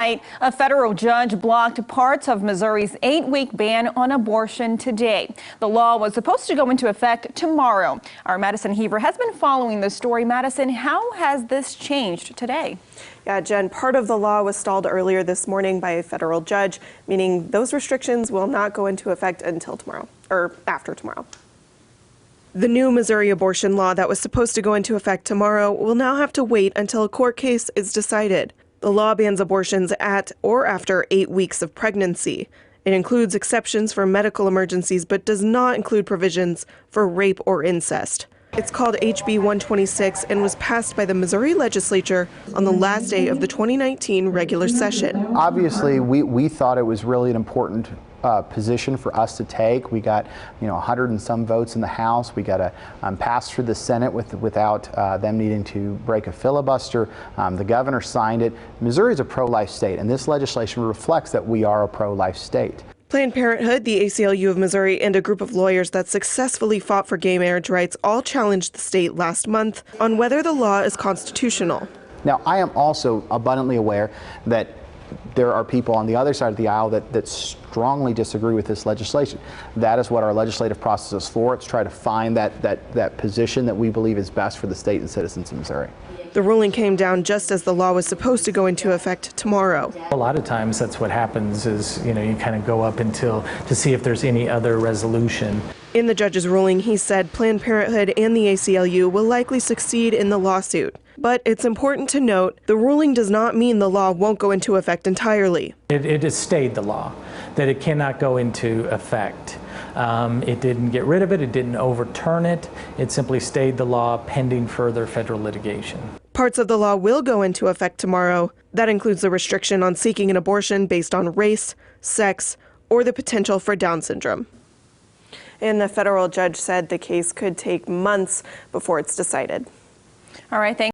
A federal judge blocked parts of Missouri's 8-week ban on abortion today. The law was supposed to go into effect tomorrow. Our Madison Heaver has been following the story. Madison, how has this changed today? Yeah, Jen, part of the law was stalled earlier this morning by a federal judge, meaning those restrictions will not go into effect until tomorrow, or after tomorrow. The new Missouri abortion law that was supposed to go into effect tomorrow will now have to wait until a court case is decided. The law bans abortions at or after 8 weeks of pregnancy. It includes exceptions for medical emergencies, but does not include provisions for rape or incest. It's called HB 126 and was passed by the Missouri legislature on the last day of the 2019 regular session. Obviously, we thought it was really an important position for us to take. We got 100 and some votes in the House. We got to pass through the Senate without them needing to break a filibuster. The governor signed it. Missouri is a pro-life state, and this legislation reflects that we are a pro-life state. Planned Parenthood, the ACLU of Missouri, and a group of lawyers that successfully fought for gay marriage rights all challenged the state last month on whether the law is constitutional. Now, I am also abundantly aware that there are people on the other side of the aisle that strongly disagree with this legislation. That is what our legislative process is for. It's try to find that position that we believe is best for the state and citizens of Missouri. The ruling came down just as the law was supposed to go into effect tomorrow. A lot of times that's what happens is, you kind of go up to see if there's any other resolution. In the judge's ruling, he said Planned Parenthood and the ACLU will likely succeed in the lawsuit. But it's important to note the ruling does not mean the law won't go into effect entirely. It has stayed the law, that it cannot go into effect. It didn't get rid of it, it didn't overturn it, it simply stayed the law pending further federal litigation. Parts of the law will go into effect tomorrow. That includes the restriction on seeking an abortion based on race, sex, or the potential for Down syndrome. And the federal judge said the case could take months before it's decided. All right, thanks.